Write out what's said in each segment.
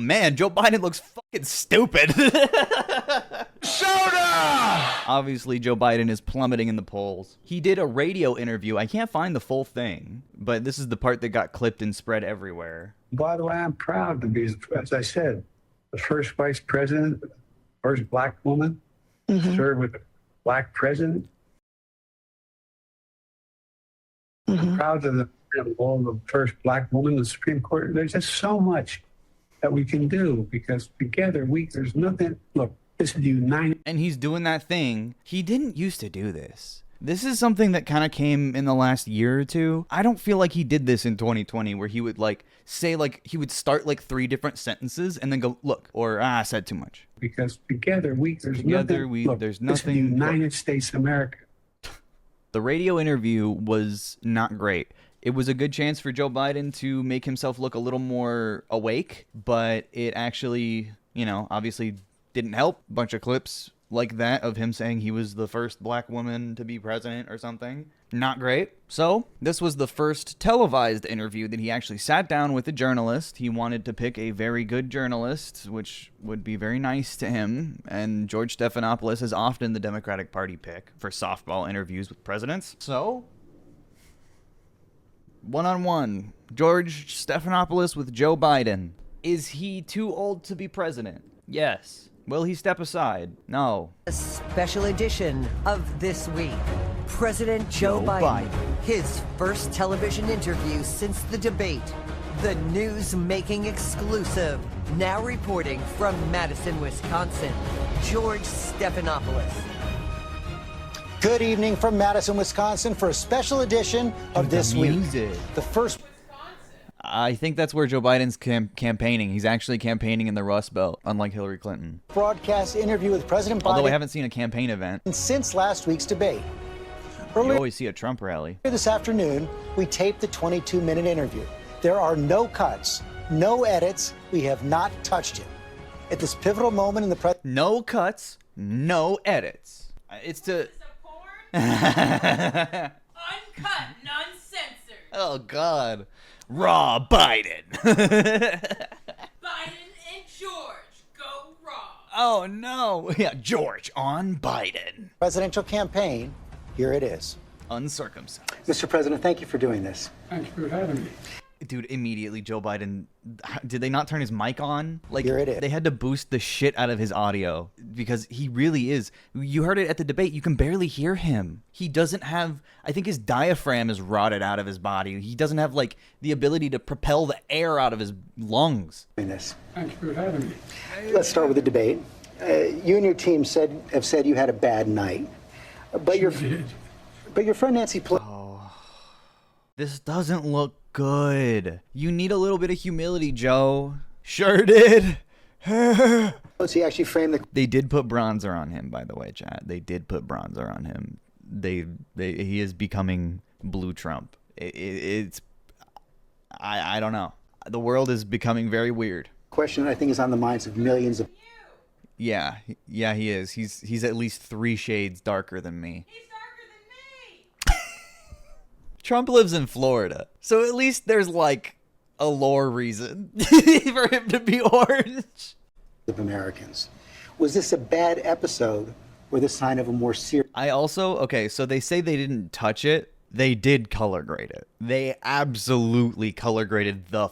Man, Joe Biden looks fucking stupid. Soda! Obviously, Joe Biden is plummeting in the polls. He did a radio interview. I can't find the full thing, but this is the part that got clipped and spread everywhere. By the way, I'm proud to be, as I said, the first vice president, first black woman to serve with a black president. I'm proud of the role of the first black woman in the Supreme Court. There's just so much that we can do because together there's nothing. Look, this is united. And he's doing that thing. He didn't used to do this. This is something that kind of came in the last year or two. I don't feel like he did this in 2020 where he would say he would start 3 different sentences and then go, look, or I said too much. Because together there's nothing. Look, there's this is nothing. the United States of America. The radio interview was not great. It was a good chance for Joe Biden to make himself look a little more awake, but it actually, obviously didn't help. A bunch of clips like that of him saying he was the first black woman to be president or something. Not great. So this was the first televised interview that he actually sat down with a journalist. He wanted to pick a very good journalist, which would be very nice to him. And George Stephanopoulos is often the Democratic Party pick for softball interviews with presidents. So one-on-one, George Stephanopoulos with Joe Biden. Is he too old to be president? Yes. Will he step aside? No. A special edition of This Week. President Joe Biden. His first television interview since the debate. The news-making exclusive. Now reporting from Madison, Wisconsin, George Stephanopoulos. Good evening from Madison, Wisconsin for a special edition of This Week. The first... I think that's where Joe Biden's campaigning. He's actually campaigning in the Rust Belt, unlike Hillary Clinton. Broadcast interview with President Biden. Although I haven't seen a campaign event since last week's debate. You always see a Trump rally. This afternoon, we taped the 22-minute interview. There are no cuts, no edits. We have not touched it. At this pivotal moment in the no cuts, no edits. It's to uncut, non-censored. Oh God. Raw Biden. Biden and George go raw. Oh no. Yeah, George on Biden. Presidential campaign. Here it is. Uncircumcised. Mr. President, thank you for doing this. Thank you for having me. Dude, immediately Joe Biden, did they not turn his mic on? Here it is. They had to boost the shit out of his audio because he really is. You heard it at the debate. You can barely hear him. He doesn't have, I think his diaphragm is rotted out of his body. He doesn't have the ability to propel the air out of his lungs. Thank you for having me. Let's start with the debate. You and your team have said you had a bad night. But your friend Nancy Pelosi. This doesn't look good. You need a little bit of humility, Joe. Sure did. He actually framed the. They did put bronzer on him, by the way, chat. They did put bronzer on him. He is becoming blue Trump. I don't know. The world is becoming very weird. Question I think is on the minds of millions of. Yeah, he is. He's at least 3 shades darker than me. He's darker than me. Trump lives in Florida, so at least there's a lore reason for him to be orange. Of Americans. Was this a bad episode or the sign of a more serious? So they say they didn't touch it. They did color grade it. They absolutely color graded the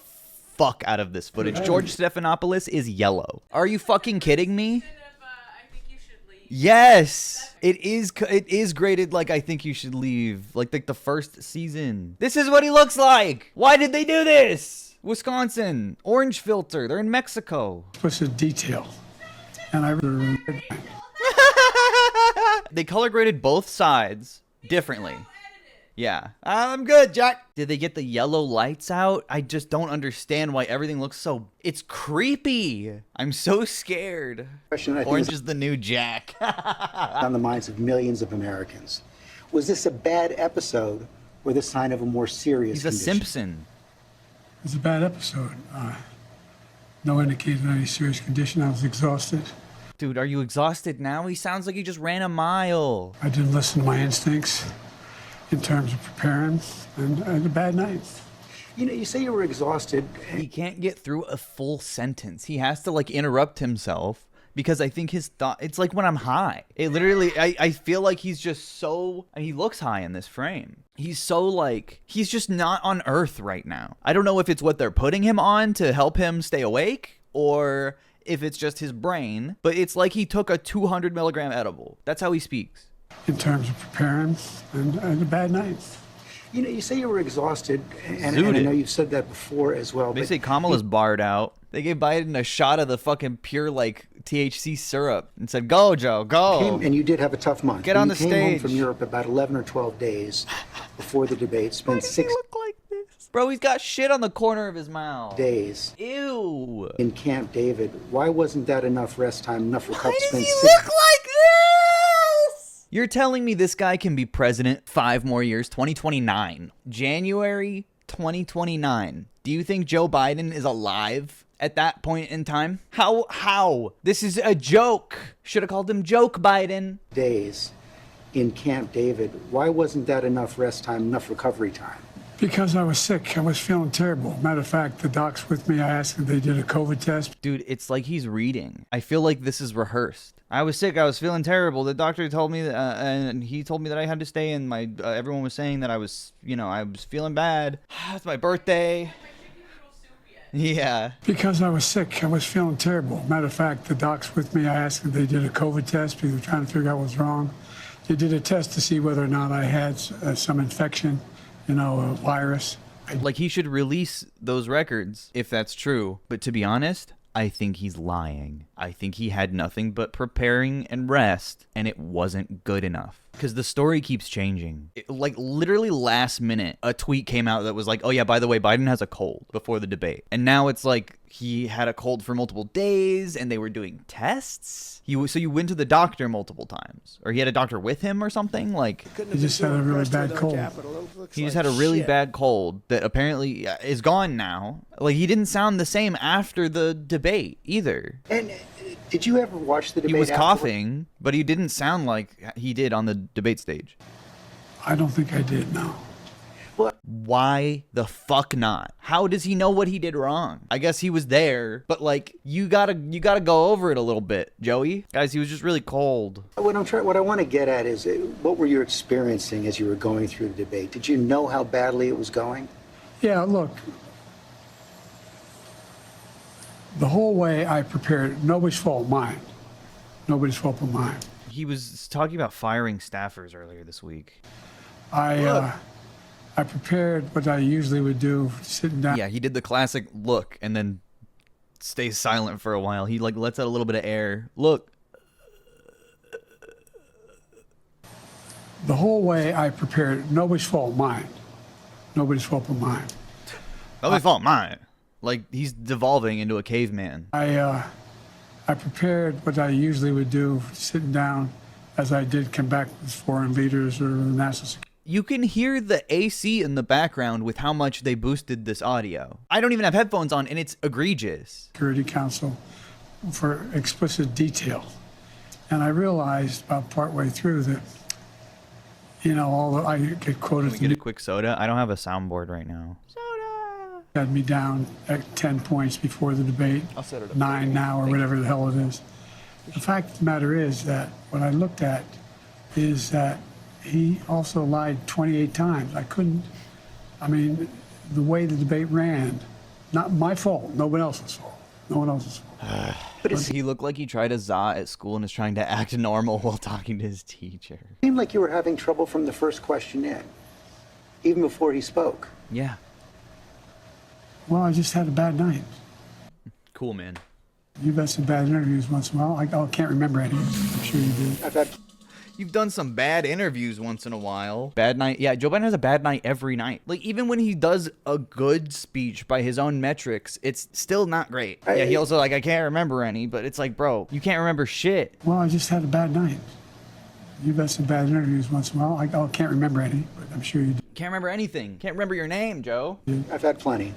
fuck out of this footage. George Stephanopoulos is yellow. Are you fucking kidding me? I think you should leave. Yes, it is graded like I think you should leave, like the first season. This is what he looks like. Why did they do this? Wisconsin, orange filter. They're in Mexico. What's the detail? And They color graded both sides differently. Yeah. I'm good, Jack. Did they get the yellow lights out? I just don't understand why everything looks so... It's creepy. I'm so scared. Orange is the new Jack. On the minds of millions of Americans. Was this a bad episode or the sign of a more serious He's a condition? Simpson. It's a bad episode. No indication of any serious condition. I was exhausted. Dude, are you exhausted now? He sounds like he just ran a mile. I didn't listen to my instincts in terms of preparing, and I had a bad night. You know, you say you were exhausted. He can't get through a full sentence. He has to like interrupt himself because I think his thought, it's like when I'm high. It literally, I feel like he's just so, and he looks high in this frame. He's so like, he's just not on earth right now. I don't know if it's what they're putting him on to help him stay awake or if it's just his brain, but it's like he took a 200 milligram edible. That's how he speaks. In terms of preparing and a bad night. You know, you say you were exhausted, and I know you've said that before as well. They say Kamala's barred out. They gave Biden a shot of the fucking pure, like, THC syrup and said, go, Joe, go. And you did have a tough month. Get on the stage. You stage. came home from Europe about 11 or 12 days before the debate. Spent Why does he look like this? Bro, he's got shit on the corner of his mouth. days Ew. in Camp David. Why wasn't that enough rest time, enough recovery? Why does he look like this? You're telling me this guy can be president 5 more years, 2029. January 2029. Do you think Joe Biden is alive at that point in time? How? This is a joke. Should have called him Joke Biden. days in Camp David. Why wasn't that enough rest time, enough recovery time? Because I was sick. I was feeling terrible. Matter of fact, the doc's with me. I asked if they did a COVID test. Dude, it's like he's reading. I feel like this is rehearsed. I was sick. I was feeling terrible. The doctor told me, and he told me that I had to stay in. Everyone was saying that I was feeling bad. It's my birthday. Yeah. Because I was sick. I was feeling terrible. Matter of fact, the doc's with me. I asked if they did a COVID test because they're trying to figure out what's wrong. They did a test to see whether or not I had some infection, a virus. Like, he should release those records if that's true. But to be honest, I think he's lying. I think he had nothing but preparing and rest, and it wasn't good enough. Because the story keeps changing. Like, literally last minute, a tweet came out that was like, oh yeah, by the way, Biden has a cold before the debate. And now it's like he had a cold for multiple days, and they were doing tests. So you went to the doctor multiple times. Or he had a doctor with him or something? Like, He just had a really bad cold. he just had a really bad cold that apparently is gone now. Like, he didn't sound the same after the debate either. And did you ever watch the debate? He was afterward? coughing, but he didn't sound like he did on the debate stage. I don't think I did, no. Why the fuck not? How does he know what he did wrong? I guess he was there, but like, you gotta go over it a little bit, Joey. Guys, he was just really cold. What I want to get at is, what were you experiencing as you were going through the debate? Did you know how badly it was going? Yeah, look. The whole way I prepared, nobody's fault, mine. Nobody's fault but mine. He was talking about firing staffers earlier this week. I prepared what I usually would do, sitting down. Yeah, he did the classic look and then stays silent for a while. He like lets out a little bit of air. Look. The whole way I prepared, nobody's fault, mine. Nobody's fault but mine. Nobody's fault, mine. Like, he's devolving into a caveman. I prepared what I usually would do, sitting down, as I did come back with foreign leaders or national security. You can hear the AC in the background with how much they boosted this audio. I don't even have headphones on, and it's egregious. Security Council for explicit detail. And I realized about partway through that, I get quoted. Can we get a quick soda? I don't have a soundboard right now. Soda! Had me down at 10 points before the debate. I'll set it up. 9 now, or whatever the hell it is. The fact of the matter is that what I looked at is that he also lied 28 times. The way the debate ran, not my fault, no one else's fault. No one else's fault. But he looked like he tried a za at school and is trying to act normal while talking to his teacher. It seemed like you were having trouble from the first question in, even before he spoke. Yeah. Well, I just had a bad night. Cool, man. You've had some bad interviews once in a while. I can't remember any. I'm sure you did. You've done some bad interviews once in a while. Bad night. Yeah, Joe Biden has a bad night every night. Like, even when he does a good speech by his own metrics, it's still not great. Yeah, he also, I can't remember any, but it's like, bro, you can't remember shit. Well, I just had a bad night. You've had some bad interviews once in a while. I can't remember any, but I'm sure you do. Can't remember anything. Can't remember your name, Joe. I've had plenty.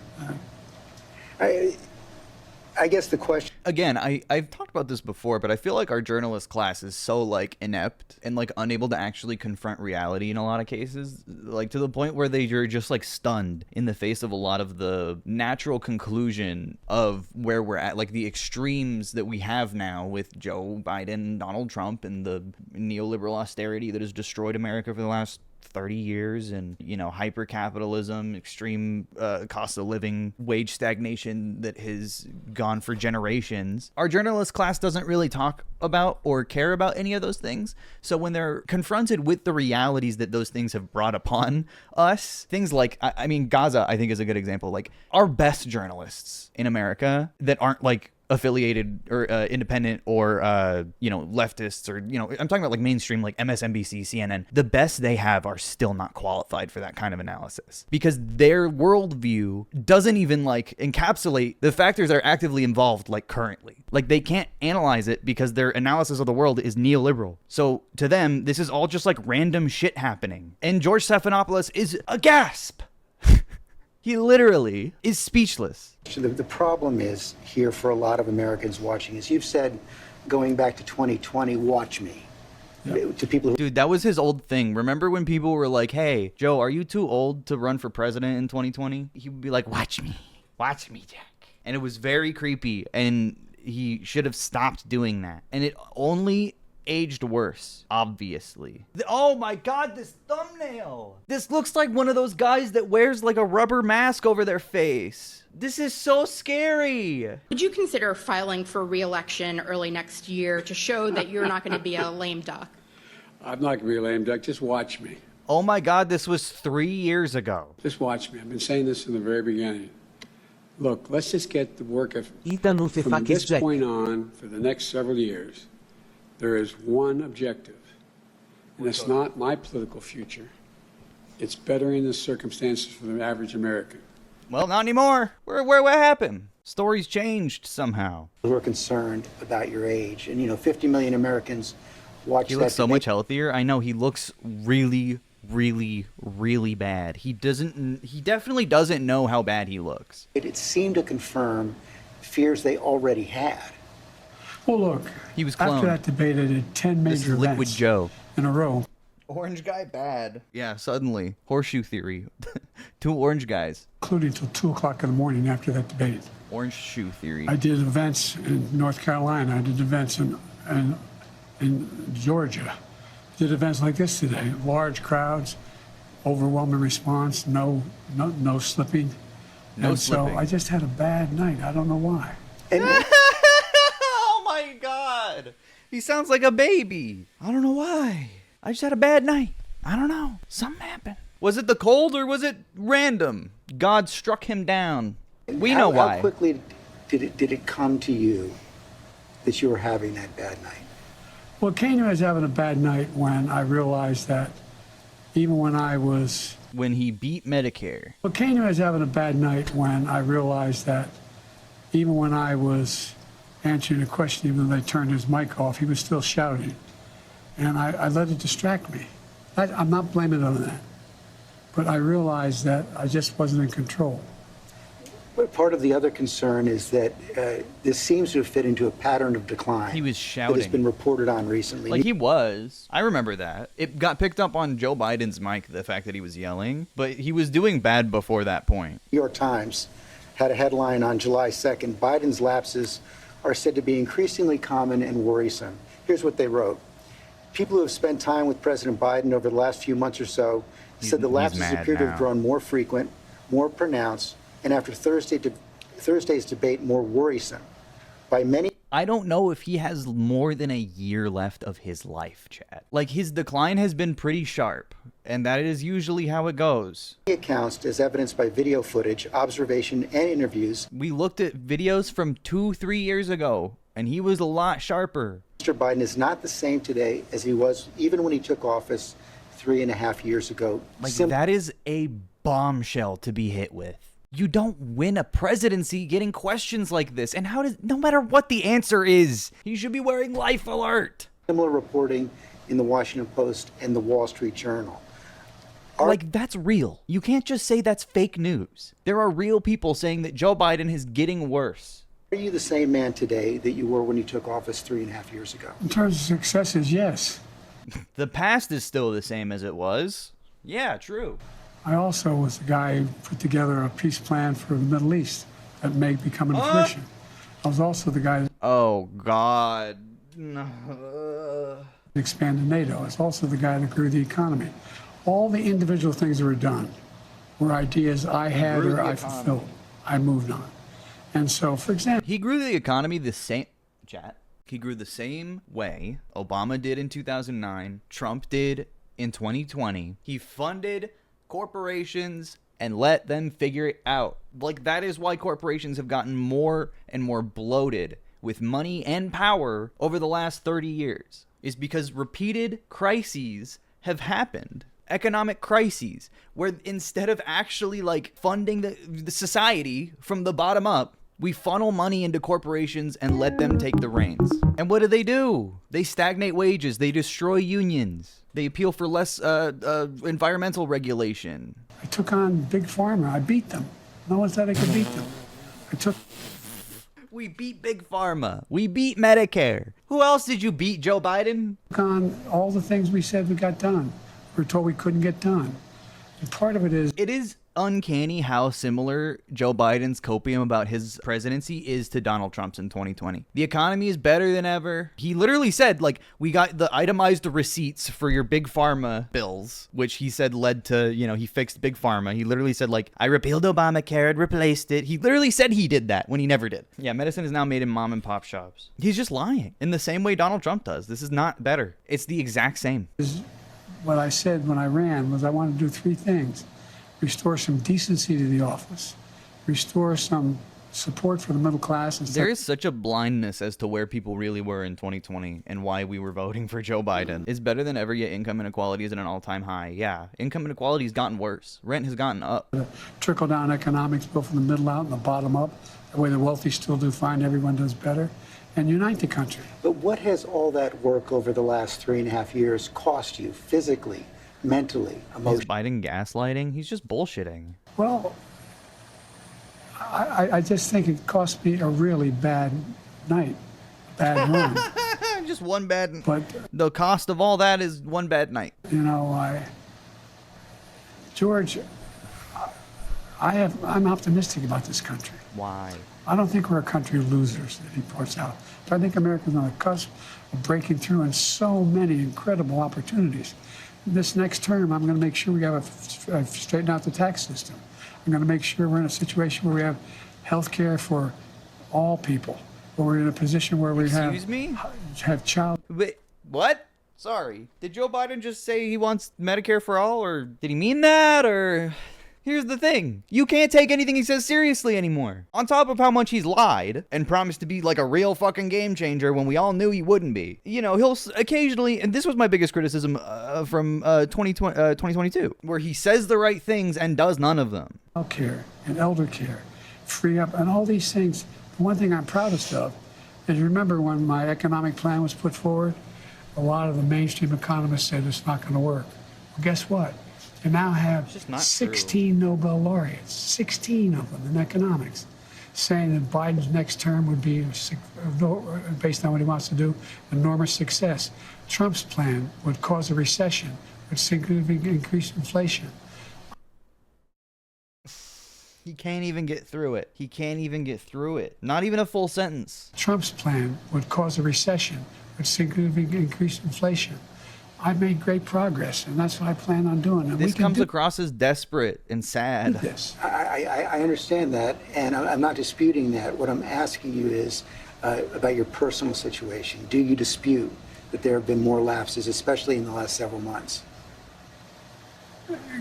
I guess the question... Again, I've talked about this before, but I feel like our journalist class is so, like, inept and, like, unable to actually confront reality in a lot of cases. Like, to the point where you're just, like, stunned in the face of a lot of the natural conclusion of where we're at. Like, the extremes that we have now with Joe Biden, Donald Trump, and the neoliberal austerity that has destroyed America for the last 30 years, and, you know, hyper-capitalism, extreme cost of living, wage stagnation that has gone for generations. Our journalist class doesn't really talk about or care about any of those things. So when they're confronted with the realities that those things have brought upon us, things like, I mean, Gaza, I think, is a good example. Like, our best journalists in America that aren't, like, affiliated or independent or you know, leftists, or, you know, I'm talking about like mainstream, like MSNBC, CNN, the best they have are still not qualified for that kind of analysis, because their worldview doesn't even like encapsulate the factors that are actively involved, like currently. Like, they can't analyze it because their analysis of the world is neoliberal. So to them, this is all just like random shit happening. And George Stephanopoulos is a gasp. He literally is speechless. So the problem is here for a lot of Americans watching, as you've said, going back to 2020, watch me. Yep. To people who... Dude, that was his old thing. Remember when people were like, hey, Joe, are you too old to run for president in 2020? He would be like, watch me, Jack. And it was very creepy, and he should have stopped doing that. And it only aged worse, obviously. Oh my god, this thumbnail! This looks like one of those guys that wears like a rubber mask over their face. This is so scary. Would you consider filing for re-election early next year to show that you're not going to be a lame duck? I'm not going to be a lame duck. Just watch me. Oh my god, this was 3 years ago. Just watch me. I've been saying this from the very beginning. Look, let's just get the work of... From this point on, for the next several years, there is one objective, and it's not my political future. It's bettering the circumstances for the average American. Well, not anymore. What happened? Stories changed somehow. Who are concerned about your age, and, you know, 50 million Americans watch that. He looks so much healthier. I know, he looks really, really, really bad. He definitely doesn't know how bad he looks. It seemed to confirm fears they already had. Well, look, he was cloned. After that debate, I did 10 major Liquid events Joe in a row. Orange guy bad. Yeah, suddenly. Horseshoe theory. 2 orange guys. Including till 2 o'clock in the morning after that debate. Orange shoe theory. I did events in North Carolina. I did events in Georgia. Did events like this today. Large crowds, overwhelming response, no slipping. No slipping. So I just had a bad night. I don't know why. Oh my god. He sounds like a baby. I don't know why. I just had a bad night. I don't know. Something happened. Was it the cold or was it random? God struck him down. We know why. How quickly did it come to you that you were having that bad night? Well, it came to me as having a bad night when I realized that even when I was... When he beat Medicare. Well, it came to me as having a bad night when I realized that even when I was answering a question, even though they turned his mic off, he was still shouting. And I let it distract me. I'm not blaming it on that. But I realized that I just wasn't in control. But part of the other concern is that this seems to have fit into a pattern of decline. He was shouting. That has been reported on recently. Like, he was. I remember that. It got picked up on Joe Biden's mic, the fact that he was yelling. But he was doing bad before that point. New York Times had a headline on July 2nd, Biden's lapses are said to be increasingly common and worrisome. Here's what they wrote. People who have spent time with President Biden over the last few months or so said the lapses appear to have grown more frequent, more pronounced, and after Thursday's debate, more worrisome. By many... I don't know if he has more than a year left of his life, Chad. Like, his decline has been pretty sharp, and that is usually how it goes. Accounts, as evidenced by video footage, observation, and interviews. We looked at videos from 2-3 years ago, and he was a lot sharper. Mr. Biden is not the same today as he was even when he took office 3.5 years ago. Like, that is a bombshell to be hit with. You don't win a presidency getting questions like this. And no matter what the answer is, he should be wearing life alert. Similar reporting in the Washington Post and the Wall Street Journal. Like, that's real. You can't just say that's fake news. There are real people saying that Joe Biden is getting worse. Are you the same man today that you were when you took office 3.5 years ago? In terms of successes, yes. The past is still the same as it was. Yeah, true. I also was the guy who put together a peace plan for the Middle East that may become into fruition. I was also the guy that Oh, God. expanded NATO. I was also the guy that grew the economy. All the individual things that were done were ideas I had Grew or the I economy. fulfilled. I moved on. And so, for example, He grew the economy the same... Chat. He grew the same way Obama did in 2009, Trump did in 2020. He funded corporations and let them figure it out. Like, that is why corporations have gotten more and more bloated with money and power over the last 30 years. Is because repeated crises have happened. Economic crises, where instead of actually like funding the society from the bottom up, we funnel money into corporations and let them take the reins. And what do? They stagnate wages. They destroy unions. They appeal for less environmental regulation. I took on Big Pharma. I beat them. No one said I could beat them. We beat Big Pharma. We beat Medicare. Who else did you beat, Joe Biden? Took on all the things we said we got done. We were told we couldn't get done. And part of it is uncanny how similar Joe Biden's copium about his presidency is to Donald Trump's in 2020. The economy is better than ever. He literally said, like, we got the itemized receipts for your Big Pharma bills, which he said led to, he fixed Big Pharma. He literally said, like, I repealed Obamacare and replaced it. He literally said he did that when he never did. Yeah, medicine is now made in mom and pop shops. He's just lying in the same way Donald Trump does. This is not better. It's the exact same. what I said when I ran was I wanted to do three things. Restore some decency to the office, restore some support for the middle class. And there is such a blindness as to where people really were in 2020 and why we were voting for Joe Biden. It's better than ever, yet income inequality is at an all-time high. Yeah, income inequality has gotten worse. Rent has gotten up. Trickle-down economics, built from the middle out and the bottom up. That way the wealthy still do fine, everyone does better. And unite the country. But what has all that work over the last 3.5 years cost you physically, mentally, emotionally? Is Biden gaslighting? He's just bullshitting. Well, I just think it cost me a really bad night, a bad run. Just one bad. But the cost of all that is one bad night. You know, George, I'm optimistic about this country. Why? I don't think we're a country of losers, that he points out. But I think America's on the cusp of breaking through in so many incredible opportunities. This next term, I'm going to make sure we have straighten out the tax system. I'm going to make sure we're in a situation where we have health care for all people, where we're in a position where we have child. Wait, what? Sorry. Did Joe Biden just say he wants Medicare for all, or did he mean that, or... Here's the thing. You can't take anything he says seriously anymore. On top of how much he's lied and promised to be like a real fucking game changer when we all knew he wouldn't be. You know, he'll occasionally, and this was my biggest criticism from 2022, where he says the right things and does none of them. Health care and elder care, free up, and all these things. The one thing I'm proudest of is, remember when my economic plan was put forward, a lot of the mainstream economists said it's not going to work. Well, guess what? You now have 16 Nobel laureates, 16 of them in economics, saying that Biden's next term would be, based on what he wants to do, enormous success. Trump's plan would cause a recession, would significantly increase inflation. He can't even get through it. He can't even get through it. Not even a full sentence. Trump's plan would cause a recession, would significantly increase inflation. I've made great progress, and that's what I plan on doing. And this comes across as desperate and sad. This. I understand that, and I'm not disputing that. What I'm asking you is about your personal situation. Do you dispute that there have been more lapses, especially in the last several months?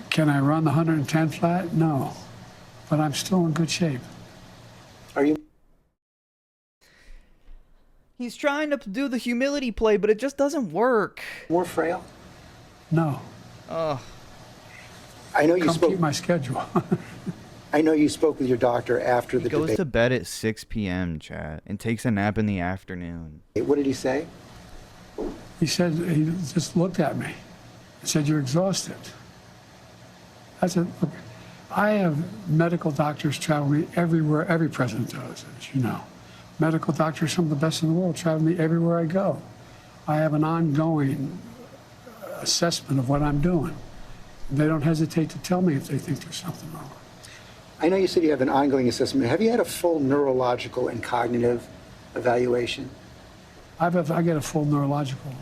Can I run the 110 flat? No, but I'm still in good shape. Are you? He's trying to do the humility play, but it just doesn't work. More frail? No. Oh. I know you spoke. Keep my schedule. I know you spoke with your doctor after the debate. He goes to bed at 6 p.m., chat, and takes a nap in the afternoon. What did he say? He said, he just looked at me and said, "You're exhausted." I said, "Look, I have medical doctors traveling everywhere, every president does, as you know. medical doctors, some of the best in the world, travel me everywhere I go. I have an ongoing assessment of what I'm doing. They don't hesitate to tell me if they think there's something wrong. I know you said you have an ongoing assessment. Have you had a full neurological and cognitive evaluation? I get a full neurological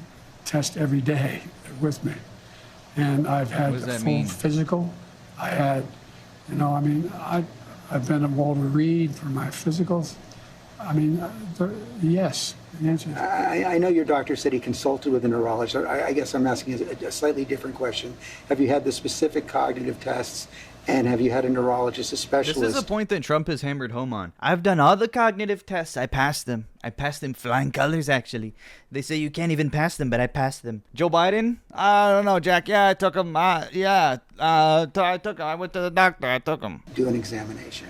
test every day with me. And I've had a full physical. I had, I've been at Walter Reed for my physicals. Yes, the answer is. I know your doctor said he consulted with a neurologist. I guess I'm asking a slightly different question. Have you had the specific cognitive tests, and have you had a neurologist, a specialist? This is a point that Trump has hammered home on. I've done all the cognitive tests. I passed them. I passed them flying colors, actually. They say you can't even pass them, but I passed them. Joe Biden? I don't know, Jack. Yeah, I took them. I took them. I went to the doctor. I took them. Do an examination.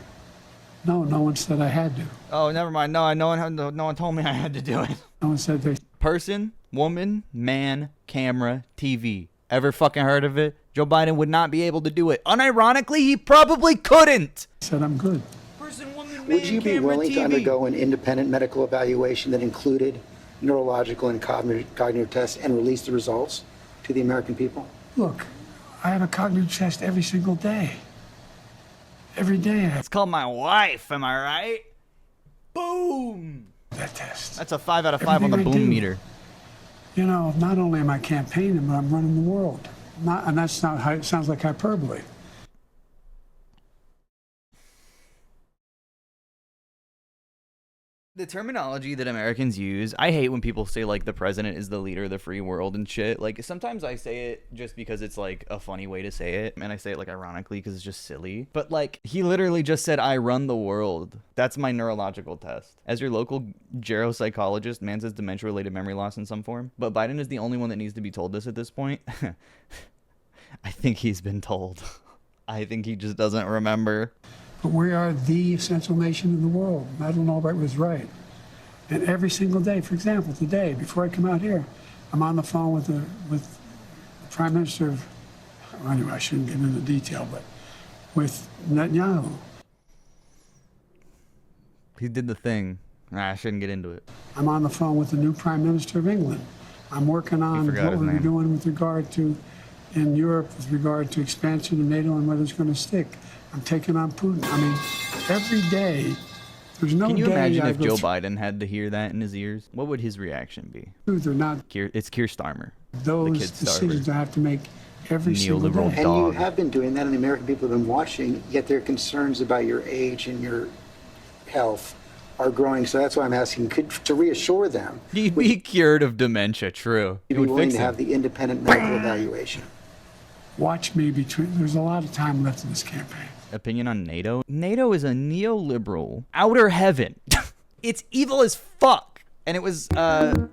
No one said I had to. Oh, never mind. No one told me I had to do it. No one said they. Person, woman, man, camera, TV. Ever fucking heard of it? Joe Biden would not be able to do it. Unironically, he probably couldn't. Said I'm good. Person, woman, man, Would you be camera, willing TV. to undergo an independent medical evaluation that included neurological and cognitive tests and release the results to the American people? Look, I have a cognitive test every single day. Every day I have It's called my wife, am I right? Boom! that test. That's a 5 out of 5 on the Everything I boom do. meter. Not only am I campaigning, but I'm running the world. And that's not how it sounds like hyperbole. The terminology that Americans use, I hate when people say, like, the president is the leader of the free world and shit. Like, sometimes I say it just because it's, like, a funny way to say it. And I say it, like, ironically because it's just silly. But, like, he literally just said, I run the world. That's my neurological test. As your local geropsychologist, man says dementia-related memory loss in some form. But Biden is the only one that needs to be told this at this point. I think he's been told. I think he just doesn't remember. But we are the essential nation in the world. Madeleine Albright was right. And every single day, for example, today, before I come out here, I'm on the phone with the Prime Minister of, well, anyway, I shouldn't get into detail, but with Netanyahu. He did the thing. I shouldn't get into it. I'm on the phone with the new Prime Minister of England. I'm working on forgot what his we're name. doing with regard to, in Europe, with regard to expansion of NATO and whether it's going to stick. I'm taking on Putin. Every day, there's no day. Can you imagine I if go Joe Biden had to hear that in his ears? What would his reaction be? through, they're not It's Keir Starmer. those kid decisions starver. I have to make every single Neoliberal day. And dog. you have been doing that, and the American people have been watching, yet their concerns about your age and your health are growing. So that's why I'm asking, to reassure them, He'd be cured of dementia, true. you'd It be would willing fix to have it. the independent medical evaluation. Watch me there's a lot of time left in this campaign. Opinion on NATO? NATO is a neoliberal outer heaven. It's evil as fuck. And it was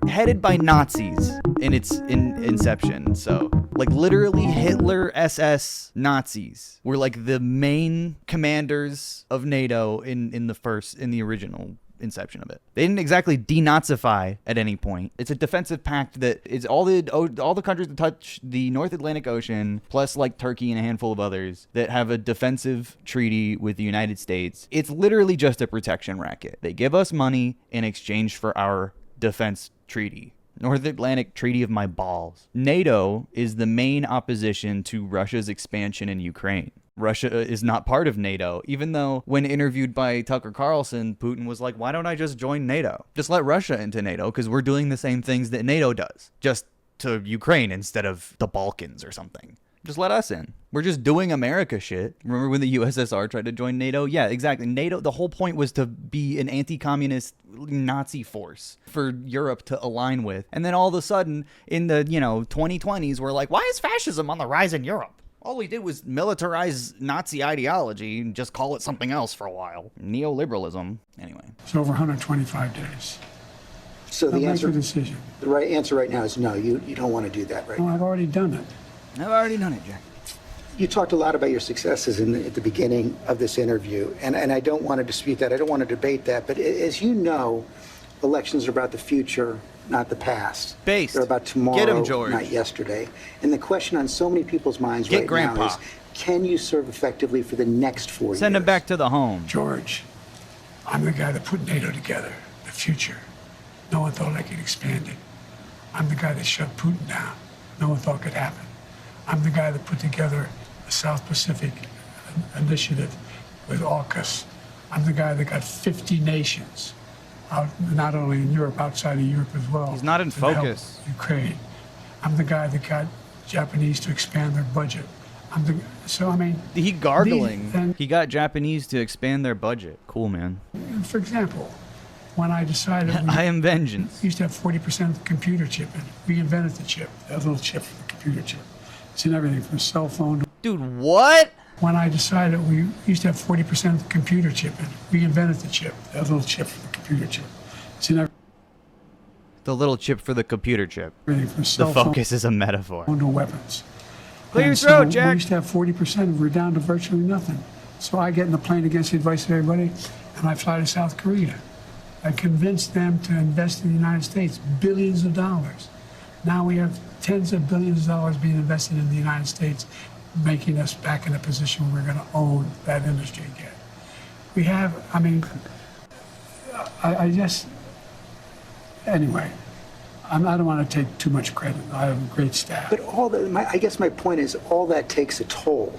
headed by Nazis in its inception. So, like, literally Hitler SS Nazis were like the main commanders of NATO in the original inception of it. They didn't exactly denazify at any point. It's a defensive pact that is all the countries that touch the North Atlantic Ocean, plus like Turkey and a handful of others that have a defensive treaty with the United States. It's literally just a protection racket. They give us money in exchange for our defense treaty. North Atlantic Treaty of my balls. NATO is the main opposition to Russia's expansion in Ukraine. Russia is not part of NATO, even though when interviewed by Tucker Carlson, Putin was like, why don't I just join NATO? Just let Russia into NATO, because we're doing the same things that NATO does, just to Ukraine instead of the Balkans or something. Just let us in. We're just doing America shit. Remember when the USSR tried to join NATO? Yeah, exactly. NATO, the whole point was to be an anti-communist Nazi force for Europe to align with. And then all of a sudden, in the, 2020s, we're like, why is fascism on the rise in Europe? All we did was militarize Nazi ideology and just call it something else for a while. Neoliberalism. Anyway. It's over 125 days. So I'll the make a decision. the right answer right now is no, you don't want to do that right No, now. I've already done it. I've already done it, Jack. You talked a lot about your successes at the beginning of this interview, and I don't want to dispute that. I don't want to debate that. But as you know, elections are about the future, not the past. Based. They're about tomorrow, Get 'em, George. not yesterday. And the question on so many people's minds Get right Grandpa. now is, can you serve effectively for the next 4 years? Send him back to the home. George, I'm the guy that put NATO together, the future. No one thought I could expand it. I'm the guy that shut Putin down. No one thought it could happen. I'm the guy that put together the South Pacific Initiative with AUKUS. I'm the guy that got 50 nations, out, not only in Europe, outside of Europe as well. He's not in to help focus. Ukraine. I'm the guy that got Japanese to expand their budget. So, I mean... He gargling. He got Japanese to expand their budget. Cool, man. For example, when I decided... I am vengeance. We used to have 40% of the computer chip in it. We invented the chip, that little chip for the computer chip. It's in everything from a cell phone to... Dude, what? When I decided we used to have 40% of the computer chip in it. We invented the chip, that little chip for the computer chip. It's in the little chip for the computer chip. everything from a The cell phone focus is a metaphor. to weapons. Clear your And throat, so Jack. We used to have 40%, we're down to virtually nothing. So I get in the plane against the advice of everybody, and I fly to South Korea. I convinced them to invest in the United States, billions of dollars. Now we have tens of billions of dollars being invested in the United States, making us back in a position where we're going to own that industry again. We have, I mean, I just, anyway, I don't want to take too much credit. I have a great staff. But I guess my point is, all that takes a toll.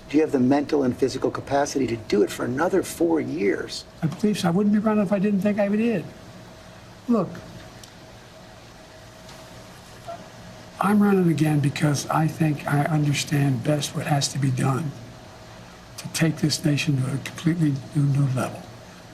Do you have the mental and physical capacity to do it for another 4 years? I believe so. I wouldn't be running if I didn't think I did. Look, I'm running again because I think I understand best what has to be done to take this nation to a completely new level.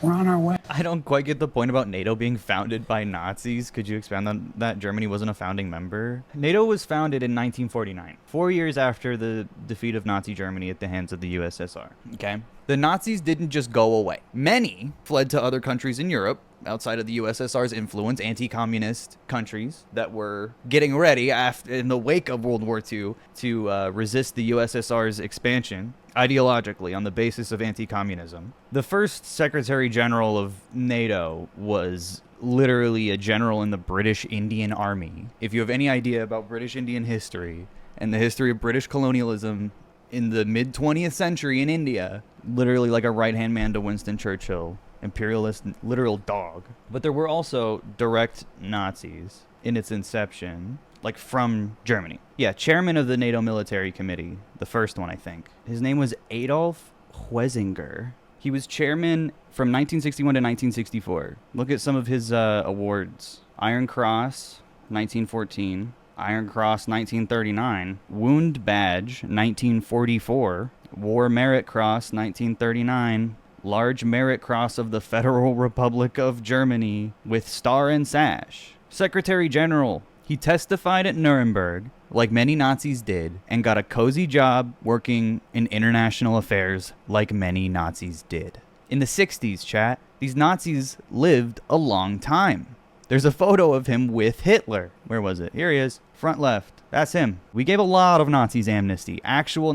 We're on our way. I don't quite get the point about NATO being founded by Nazis. Could you expand on that? Germany wasn't a founding member. NATO was founded in 1949, 4 years after the defeat of Nazi Germany at the hands of the USSR. Okay? The Nazis didn't just go away. Many fled to other countries in Europe, outside of the USSR's influence, anti-communist countries that were getting ready in the wake of World War II to resist the USSR's expansion ideologically on the basis of anti-communism. The first Secretary General of NATO was literally a general in the British Indian Army. If you have any idea about British Indian history and the history of British colonialism in the mid-20th century in India, literally like a right-hand man to Winston Churchill, imperialist, literal dog. But there were also direct Nazis in its inception, like from Germany. Yeah, chairman of the NATO Military Committee, the first one, I think. His name was Adolf Huesinger. He was chairman from 1961 to 1964. Look at some of his awards. Iron Cross, 1914. Iron Cross, 1939. Wound Badge, 1944. War Merit Cross, 1939. Large Merit Cross of the Federal Republic of Germany with Star and Sash. Secretary General. He testified at Nuremberg, like many Nazis did, and got a cozy job working in international affairs like many Nazis did. In the 60s, chat, these Nazis lived a long time. There's a photo of him with Hitler. Where was it? Here he is, front left. That's him. We gave a lot of Nazis amnesty. Actual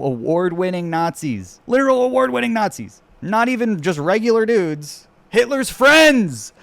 award-winning Nazis. Literal award-winning Nazis. Not even just regular dudes. Hitler's friends!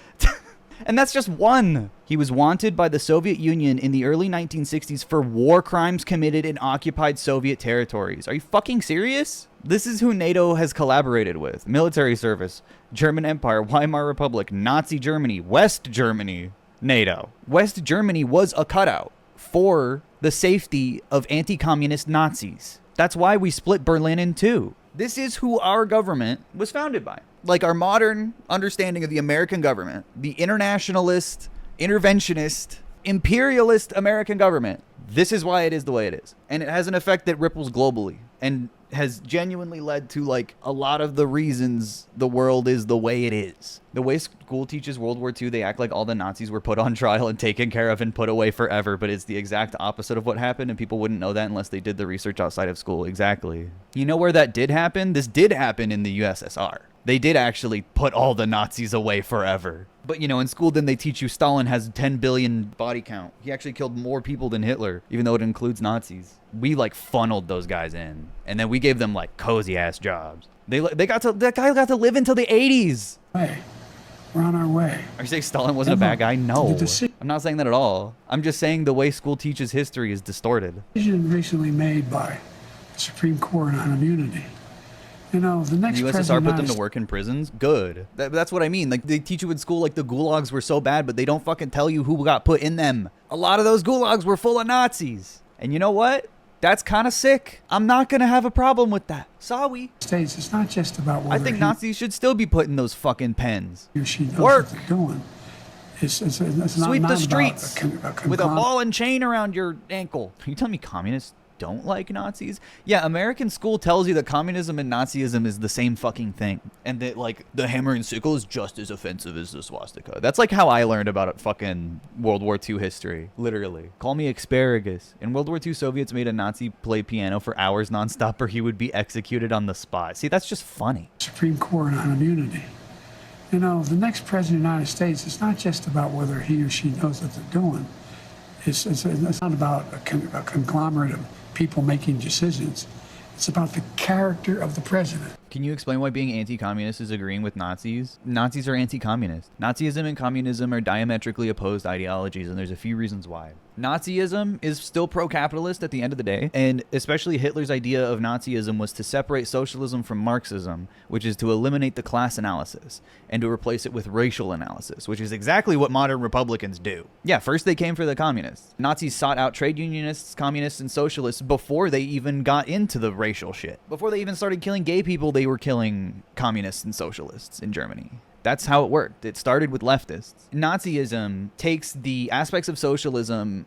And that's just one. He was wanted by the Soviet Union in the early 1960s for war crimes committed in occupied Soviet territories. Are you fucking serious? This is who NATO has collaborated with. Military service, German Empire, Weimar Republic, Nazi Germany, West Germany, NATO. West Germany was a cutout for the safety of anti-communist Nazis. That's why we split Berlin in two. This is who our government was founded by. Like our modern understanding of the American government, the internationalist, interventionist, imperialist American government. This is why it is the way it is. And it has an effect that ripples globally and has genuinely led to like a lot of the reasons the world is the way it is. The way school teaches World War II, they act like all the Nazis were put on trial and taken care of and put away forever, but it's the exact opposite of what happened, and people wouldn't know that unless they did the research outside of school. Exactly. You know where that did happen? This did happen in the USSR. They did actually put all the Nazis away forever. But, you know, in school, then they teach you Stalin has 10 billion body count. He actually killed more people than Hitler, even though it includes Nazis. We, like, funneled those guys in. And then we gave them, like, cozy-ass jobs. That guy got to live until the 80s. Hey, we're on our way. Are you saying Stalin wasn't a bad guy? No. The decision I'm not saying that at all. I'm just saying the way school teaches history is distorted. recently made by the Supreme Court on immunity You know, the next The USSR president put them to work in prisons? Good. That's what I mean. Like, they teach you in school, like, the gulags were so bad, but they don't fucking tell you who got put in them. A lot of those gulags were full of Nazis. And you know what? That's kind of sick. I'm not going to have a problem with that. Sorry. States, it's not just about whether I think Nazis should still be put in those fucking pens. he or she knows Work. what they're doing. It's Sweep not the about streets with a conglomerate. ball and chain around your ankle. Are you telling me communists don't like Nazis? Yeah, American school tells you that communism and Nazism is the same fucking thing. And that, like, the hammer and sickle is just as offensive as the swastika. That's like how I learned about fucking World War II history. Literally. Call me asparagus. In World War II, Soviets made a Nazi play piano for hours nonstop or he would be executed on the spot. See, that's just funny. Supreme Court on immunity. You know, the next president of the United States, it's not just about whether he or she knows what they're doing. It's not about a conglomerate of people making decisions. It's about the character of the president. Can you explain why being anti-communist is agreeing with Nazis? Nazis are anti-communist. Nazism and communism are diametrically opposed ideologies, and there's a few reasons why. Nazism is still pro-capitalist at the end of the day, and especially Hitler's idea of Nazism was to separate socialism from Marxism, which is to eliminate the class analysis, and to replace it with racial analysis, which is exactly what modern Republicans do. Yeah, first they came for the communists. Nazis sought out trade unionists, communists, and socialists before they even got into the racial shit. Before they even started killing gay people, they were killing communists and socialists in Germany. That's how it worked. It started with leftists. Nazism takes the aspects of socialism,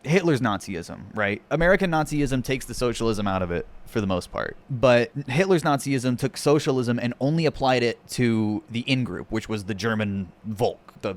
Hitler's Nazism, right? American Nazism takes the socialism out of it for the most part. But Hitler's Nazism took socialism and only applied it to the in-group, which was the German Volk, the,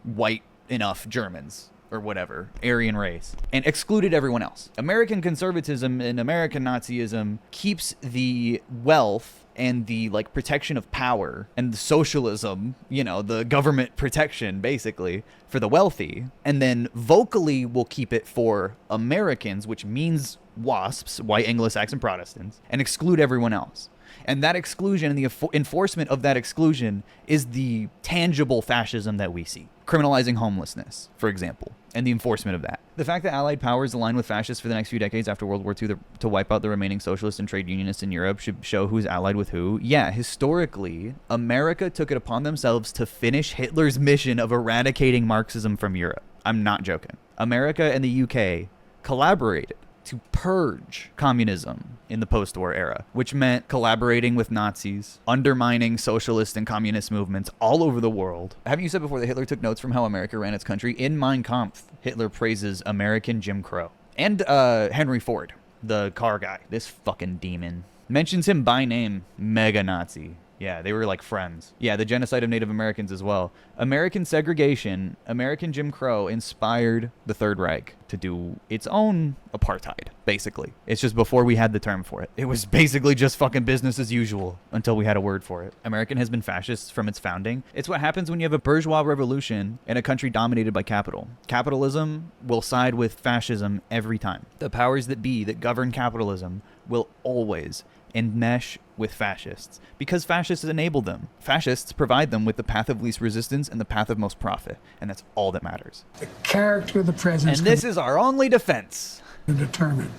white enough Germans, or whatever, Aryan race, and excluded everyone else. American conservatism and American Nazism keeps the wealth and the protection of power and the socialism, the government protection basically for the wealthy, and then vocally will keep it for Americans, which means WASPs, white Anglo-Saxon Protestants, and exclude everyone else. And that exclusion and the enforcement of that exclusion is the tangible fascism that we see. Criminalizing homelessness, for example, and the enforcement of that. The fact that Allied powers aligned with fascists for the next few decades after World War II to wipe out the remaining socialists and trade unionists in Europe should show who's allied with who. Yeah, historically, America took it upon themselves to finish Hitler's mission of eradicating Marxism from Europe. I'm not joking. America and the UK collaborated to purge communism in the post-war era, which meant collaborating with Nazis, undermining socialist and communist movements all over the world. Haven't you said before that Hitler took notes from how America ran its country? In Mein Kampf, Hitler praises American Jim Crow. And Henry Ford, the car guy, this fucking demon. Mentions him by name, mega Nazi. Yeah, they were like friends. Yeah, the genocide of Native Americans as well. American segregation, American Jim Crow inspired the Third Reich to do its own apartheid, basically. It's just before we had the term for it. It was basically just fucking business as usual until we had a word for it. American has been fascist from its founding. It's what happens when you have a bourgeois revolution in a country dominated by capital. Capitalism will side with fascism every time. The powers that be that govern capitalism will always enmesh with fascists because fascists enable them. Fascists provide them with the path of least resistance and the path of most profit, and that's all that matters. The character of the president And this is our only defense. to determine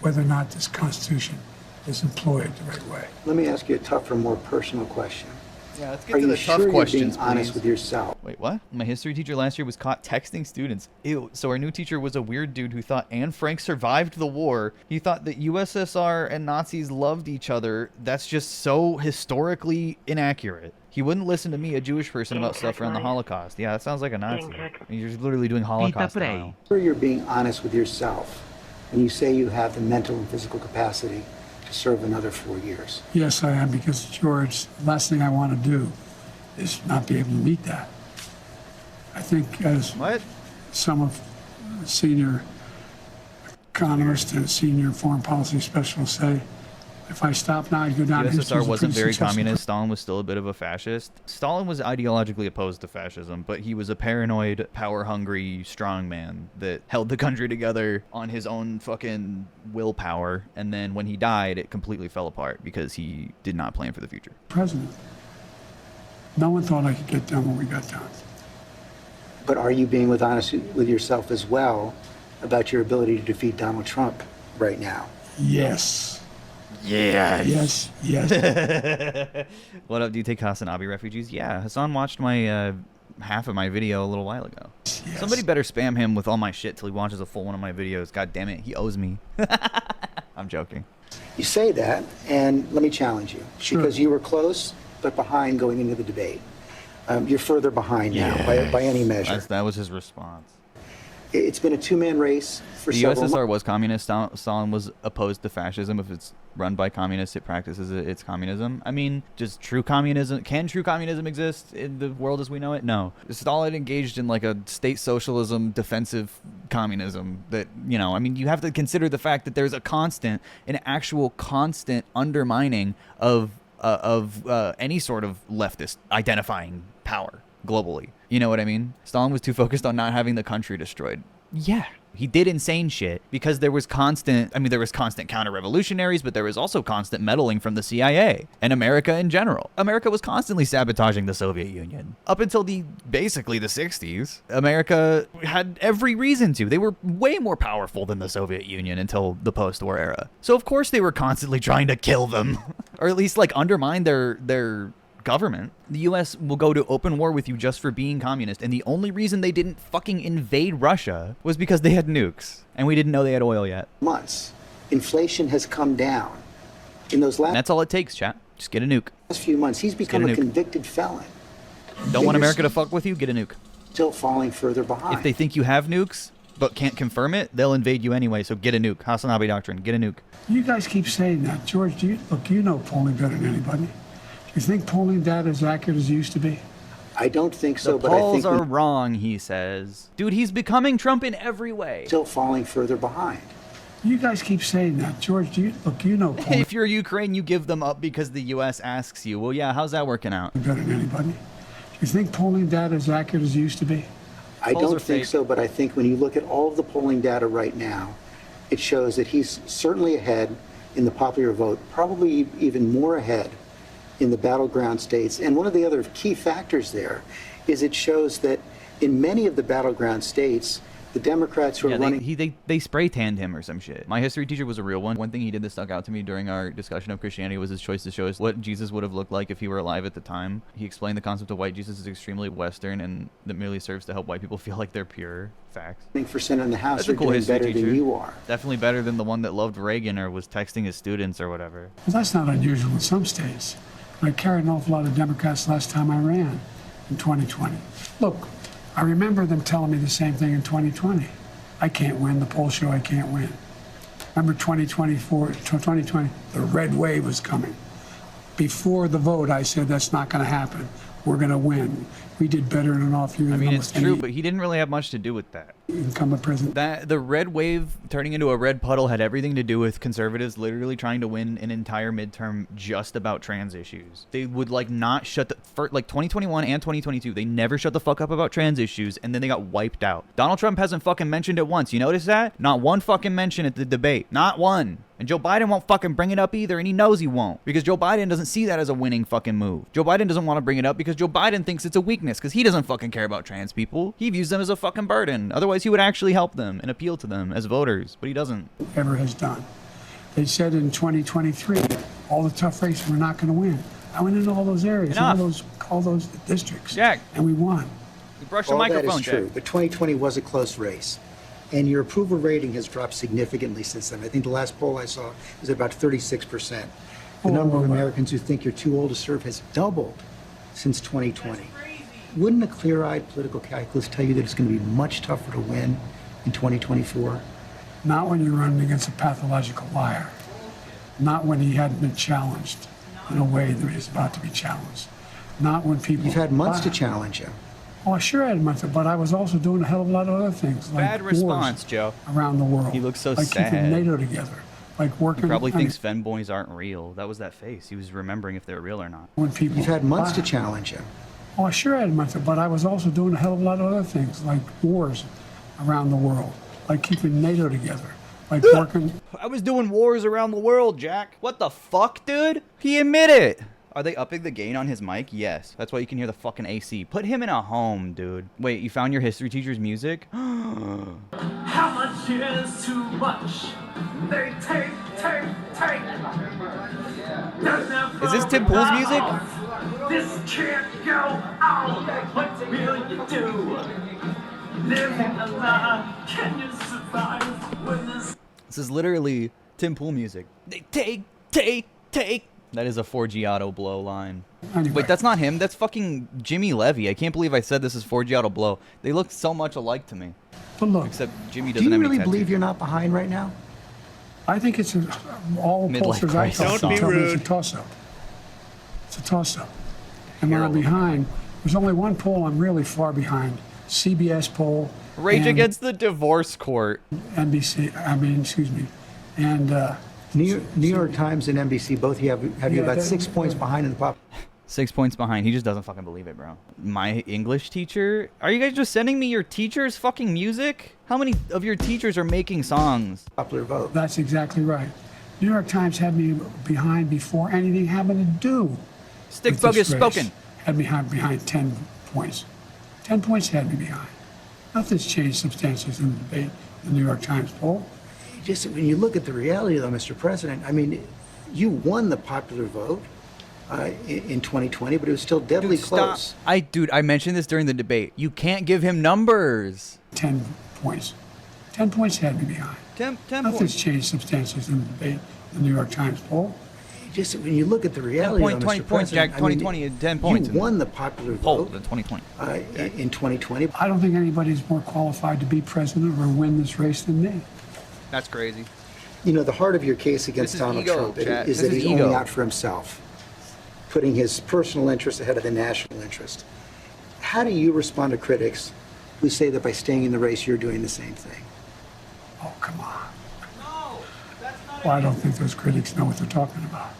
whether or not this Constitution is employed the right way. Let me ask you a tougher, more personal question. Yeah, let's Are you sure you're being honest with yourself? Wait, what? My history teacher last year was caught texting students. Ew. So our new teacher was a weird dude who thought Anne Frank survived the war. He thought that USSR and Nazis loved each other. That's just so historically inaccurate. He wouldn't listen to me, a Jewish person, about stuff around the Holocaust. Yeah, that sounds like a Nazi. You're literally doing Holocaust denial. Sure you're being honest with yourself when you say you have the mental and physical capacity to serve another 4 years. Yes, I am, because, George, the last thing I want to do is not be able to meet that. I think, as What? some of the senior economists and senior foreign policy specialists say, if I stop now, I'd go down history as USSR a wasn't pretty very successful communist. Stalin was still a bit of a fascist. Stalin was ideologically opposed to fascism, but he was a paranoid, power-hungry strongman that held the country together on his own fucking willpower. And then when he died, it completely fell apart because he did not plan for the future. president. No one thought I could get done what we got done. But are you being honest with yourself as well about your ability to defeat Donald Trump right now? Yes. Yes. What up? Do you take Hasanabi refugees? Yeah, Hassan watched my half of my video a little while ago. Yes. Somebody better spam him with all my shit till he watches a full one of my videos. God damn it, he owes me. I'm joking. You say that, and let me challenge you. Sure. Because you were close, but behind going into the debate. You're further behind now by any measure. That was his response. It's been a two-man race for The several USSR months. was communist. Stalin was opposed to fascism. If it's run by communists, it practices its communism. I mean, just true communism. Can true communism exist in the world as we know it? No. Stalin engaged in like a state socialism, defensive communism that, you know, I mean, you have to consider the fact that there's an actual constant undermining of any sort of leftist identifying power globally. You know what I mean? Stalin was too focused on not having the country destroyed. Yeah. He did insane shit because there was constant counter-revolutionaries, but there was also constant meddling from the CIA and America in general. America was constantly sabotaging the Soviet Union. Up until basically the 60s, America had every reason to. They were way more powerful than the Soviet Union until the post-war era. So of course they were constantly trying to kill them, or at least like undermine their government. The US will go to open war with you just for being communist, and the only reason they didn't fucking invade Russia was because they had nukes, and we didn't know they had oil yet. Months. Inflation has come down. In those And last that's all it takes, chat. Just get a nuke. few months, he's become get a a nuke. convicted felon. Don't want You're America to fuck with you? Get a nuke. Still falling further behind. If they think you have nukes, but can't confirm it, they'll invade you anyway, so get a nuke. Hasanabi doctrine, get a nuke. You guys keep saying that. George, you know polling better than anybody. You think polling data is accurate as it used to be? I don't think so, The but I polls think are we're wrong, he says. Dude, he's becoming Trump in every way. still falling further behind. You guys keep saying that. George, you know polling If you're Ukraine, you give them up because the U.S. asks you. Well, yeah, how's that working out? better than anybody. You think polling data is accurate as it used to be? I Polls are don't think fake. so, but I think when you look at all of the polling data right now, it shows that he's certainly ahead in the popular vote, probably even more ahead in the battleground states. And one of the other key factors there is it shows that in many of the battleground states, the Democrats who are Yeah, running... they spray tanned him or some shit. My history teacher was a real one. One thing he did that stuck out to me during our discussion of Christianity was his choice to show us what Jesus would have looked like if he were alive at the time. He explained the concept of white Jesus is extremely Western and that merely serves to help white people feel like they're pure. Facts. for Senate in the House That's are a cool doing history better teacher. than you are. Definitely better than the one that loved Reagan or was texting his students or whatever. Well, that's not unusual in some states. I carried an awful lot of Democrats last time I ran in 2020. Look, I remember them telling me the same thing in 2020. I can't win. The polls show I can't win. Remember 2020, the red wave was coming. Before the vote, I said that's not going to happen. We're going to win. We did better in an off year I than mean, it's almost true, any but he didn't really have much to do with that. incumbent president. That the red wave turning into a red puddle had everything to do with conservatives literally trying to win an entire midterm just about trans issues. They would like not shut for like 2021 and 2022. They never shut the fuck up about trans issues, and then they got wiped out. Donald Trump hasn't fucking mentioned it once. You notice that? Not one fucking mention at the debate. Not one. And Joe Biden won't fucking bring it up either, and he knows he won't. Because Joe Biden doesn't see that as a winning fucking move. Joe Biden doesn't want to bring it up because Joe Biden thinks it's a weakness, because he doesn't fucking care about trans people. He views them as a fucking burden. Otherwise, he would actually help them and appeal to them as voters, but he doesn't. Ever has done. They said in 2023, all the tough races we're not going to win. I went into all those areas, all those districts, Jack. and we won. You brush the All microphone, that is true, Jack. but 2020 was a close race. And your approval rating has dropped significantly since then. I think the last poll I saw was about 36%. The number of Americans who think you're too old to serve has doubled since 2020. Wouldn't a clear-eyed political calculus tell you that it's going to be much tougher to win in 2024? Not when you're running against a pathological liar. Not when he hadn't been challenged in a way that he's about to be challenged. Not when people... You've had months to lie. challenge him. Oh, I sure had months, but I was also doing a hell of a lot of other things. Like Bad response, wars Joe. around the world. He looks so like sad. keeping NATO together. Like working... He probably I mean, thinks femboys aren't real. That was that face. He was remembering if they're real or not. when people You've had months to lie. challenge him. Oh, I sure had months, but I was also doing a hell of a lot of other things, like wars around the world. Like keeping NATO together. Like working... I was doing wars around the world, Jack. What the fuck, dude? He admitted it. Are they upping the gain on his mic? Yes. That's why you can hear the fucking AC. Put him in a home, dude. Wait, you found your history teacher's music? How much is too much? They take Is this Tim Pool's music? This can't go on. What will you do? Living alive, can you survive when this? This is literally Tim Pool music. They take. That is a Forgiato Blow line. Anyway. Wait, that's not him. That's fucking Jimmy Levy. I can't believe I said this is Forgiato Blow. They look so much alike to me. But look, Except Jimmy Do doesn't you have really any tattoos. believe you're not behind right now? I think it's all Midlife pollsters I crisis. talk to tell me it's a toss-up. It's a toss-up. And when I'm behind, there's only one poll I'm really far behind. CBS poll. Rage and Against the Divorce Court. NBC. And New York Times and NBC both have you Yeah, about that- 6 points behind in the pop. 6 points behind. He just doesn't fucking believe it, bro. My English teacher? Are you guys just sending me your teacher's fucking music? How many of your teachers are making songs? Popular vote. that's exactly right. New York Times had me behind before anything happened to do. Stick with this focus race. spoken. Had me behind 10 points. 10 points had me behind. Nothing's changed substantially in the debate, the New York Times poll. Just when you look at the reality, though, Mr. President, I mean, you won the popular vote in 2020, but it was still deadly Dude, close. Dude, I mentioned this during the debate. You can't give him numbers. 10 points. 10 points had me behind. 10 Nothing's points. changed substantially in the debate, the New York Times poll. Just when you look at the reality, though, 20 Mr. points, Jack. President, I mean, 2020, 10 points. You won the popular Poll, vote the 2020. in 2020. I don't think anybody's more qualified to be president or win this race than me. That's crazy. You know, the heart of your case against This is Donald ego, Trump chat. is This that is he's ego. only out for himself, putting his personal interest ahead of the national interest. How do you respond to critics who say that by staying in the race, you're doing the same thing? Oh, come on. Well, I don't think those critics know what they're talking about.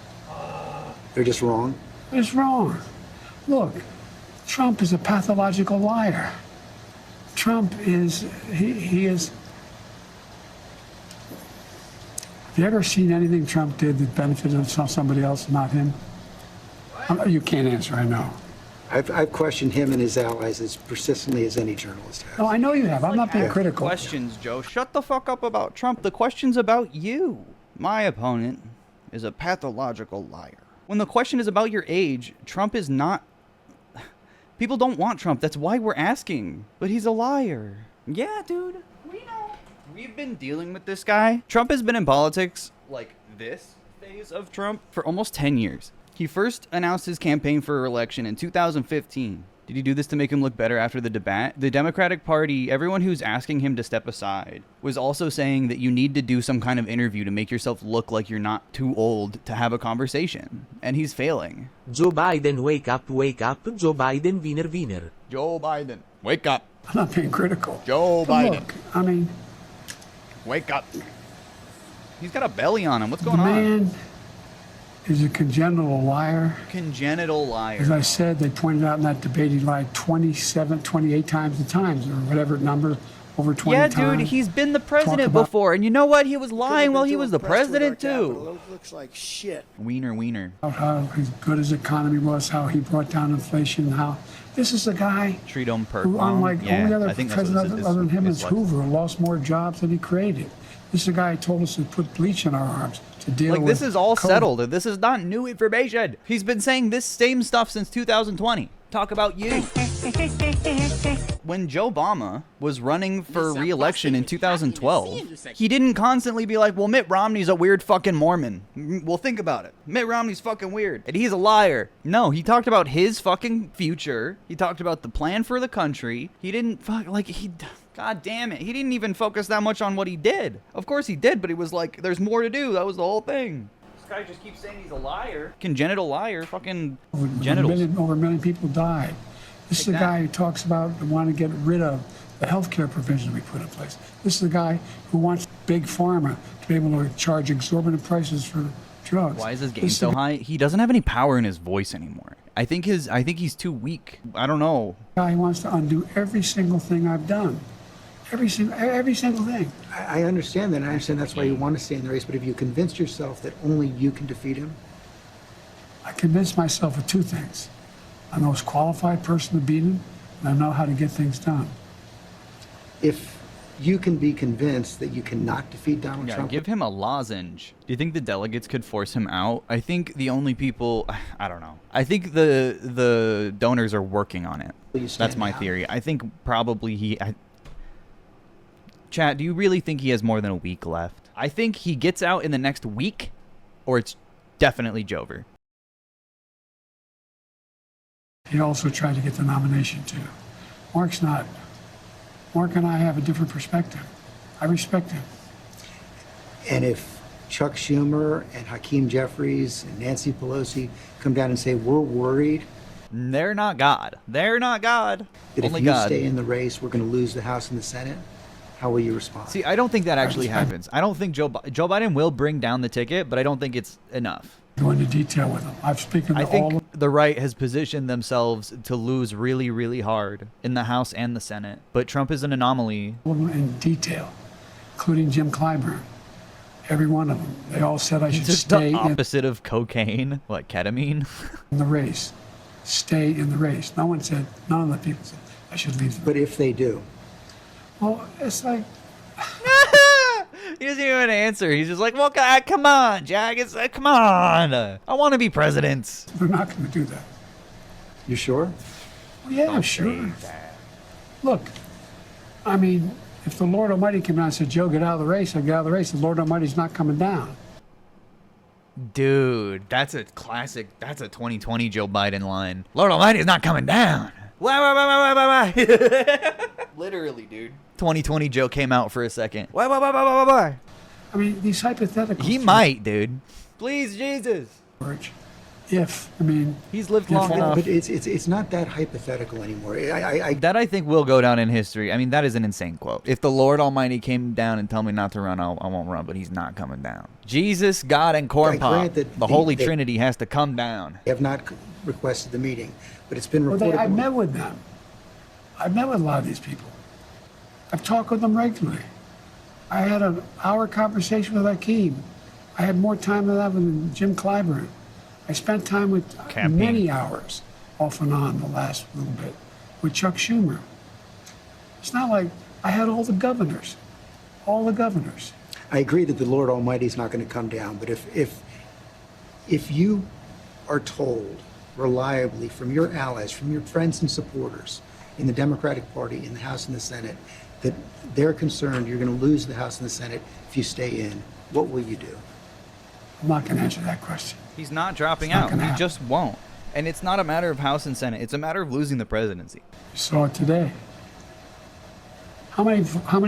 They're just wrong? It's wrong. Look, Trump is a pathological liar. Trump is, he is. Have you ever seen anything Trump did that benefited somebody else, not him? You can't answer, I know. I've questioned him and his allies as persistently as any journalist has. No, I know you have. I'm not being critical. Questions, Joe. Shut the fuck up about Trump. The question's about you. My opponent is a pathological liar. When the question is about your age, Trump is not... People don't want Trump. That's why we're asking. But he's a liar. Yeah, dude. We know. We've been dealing with this guy. Trump has been in politics, like this phase of Trump, for almost 10 years. He first announced his campaign for re-election in 2015. Did he do this to make him look better after the debate? The Democratic Party, everyone who's asking him to step aside, was also saying that you need to do some kind of interview to make yourself look like you're not too old to have a conversation. And he's failing. Joe Biden, wake up, Joe Biden, winner. Joe Biden, wake up. I'm not being critical. Joe But Biden, look, I mean, wake up. He's got a belly on him. What's the going on? man is a congenital liar. Congenital liar. As I said, they pointed out in that debate he lied 28 times the times, or whatever number, over 20 Yeah, times. dude, he's been the president about- before. And you know what? He was lying while he was the president, too. Looks like shit. Wiener. How good his economy was, how he brought down inflation, how this is a guy Treat him per who, unlike yeah, only other I think that's what president other than him is Hoover, who lost more jobs than he created. This is a guy who told us to put bleach in our arms to deal with. Like, this is all COVID. settled. This is not new information. He's been saying this same stuff since 2020. Talk about you. When Joe Obama was running for re-election in 2012, he didn't constantly be like, well, Mitt Romney's a weird fucking Mormon. Well, think about it. Mitt Romney's fucking weird. And he's a liar. No, he talked about his fucking future. He talked about the plan for the country. He didn't God damn it. He didn't even focus that much on what he did. Of course he did, but he was like, there's more to do. That was the whole thing. This guy just keeps saying he's a liar. Congenital liar. Fucking genitals. Over a million people died. This is a guy who talks about wanting to get rid of the healthcare provisions we put in place. This is a guy who wants big pharma to be able to charge exorbitant prices for drugs. Why is his game so high? He doesn't have any power in his voice anymore. I think he's too weak. I don't know. Guy wants to undo every single thing I've done. Every single thing. I understand that. I understand that's why you want to stay in the race. But have you convinced yourself that only you can defeat him? I convinced myself of two things. I'm the most qualified person to beat him, and I know how to get things done. If you can be convinced that you cannot defeat Donald Yeah, Trump. give him a lozenge. Do you think the delegates could force him out? I think the only people, I don't know. I think the donors are working on it. That's my theory. I think probably Chat, do you really think he has more than a week left? I think he gets out in the next week, or it's definitely Jover. He also tried to get the nomination too. Mark and I have a different perspective. I respect him. And if Chuck Schumer and Hakeem Jeffries and Nancy Pelosi come down and say, we're worried They're not God. They're not God. that Only if you God. stay in the race, we're going to lose the House and the Senate, how will you respond? See, I don't think that actually happens. I don't think Joe Biden will bring down the ticket, but I don't think it's enough. Go into detail with him. I've spoken to I all think of the right has positioned themselves to lose really, really hard in the House and the Senate. But Trump is an anomaly. them in detail, including Jim Clyburn. Every one of them. They all said I should Just stay the opposite of cocaine. What, ketamine? in the race. Stay in the race. None of the people said I should leave. But if they do, Well, it's like, He doesn't even answer. He's just like, well, God, come on, Jack. Come on. I want to be president. they're not going to do that. you sure? Well, yeah, sure. Look, I mean, if the Lord Almighty came down and said, Joe, get out of the race, I'd get out of the race. The Lord Almighty's not coming down. Dude, that's a classic. That's a 2020 Joe Biden line. Lord Almighty is not coming down. Why? Literally, dude. 2020 Joe came out for a second. Why? I mean, these hypotheticals. He might, dude. Please, Jesus. George, if, I mean, He's lived long enough. But it's not that hypothetical anymore. That I think will go down in history. I mean, that is an insane quote. If the Lord Almighty came down and told me not to run, I won't run, but he's not coming down. Jesus, God, and Corn I Pop, grant that the Holy they- Trinity has to come down. have not requested the meeting, but it's been well, reported. I met with them. I've met with a lot of these people. I've talked with them regularly. I had an hour conversation with Hakeem. I had more time than that with Jim Clyburn. I spent time with Campaign. many hours off and on the last little bit with Chuck Schumer. It's not like I had all the governors. I agree that the Lord Almighty is not going to come down, but if you are told reliably from your allies, from your friends and supporters in the Democratic Party, in the House and the Senate, that they're concerned you're going to lose the House and the Senate if you stay in, what will you do? I'm not going to answer that question. He's not dropping It's not out. gonna He happen. just won't. And it's not a matter of House and Senate. It's a matter of losing the presidency. You saw it today. How many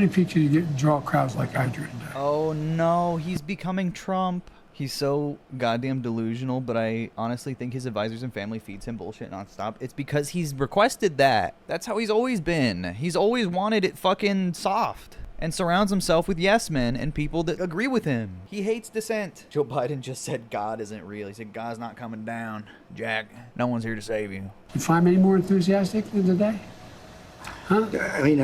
people can you draw crowds like I drew today? Oh no, he's becoming Trump. He's so goddamn delusional, but I honestly think his advisors and family feeds him bullshit nonstop. It's because he's requested that. That's how he's always been. He's always wanted it fucking soft. And surrounds himself with yes men and people that agree with him. He hates dissent. Joe Biden just said God isn't real. He said God's not coming down. Jack, no one's here to save you. You find me any more enthusiastic than today? Huh? I mean,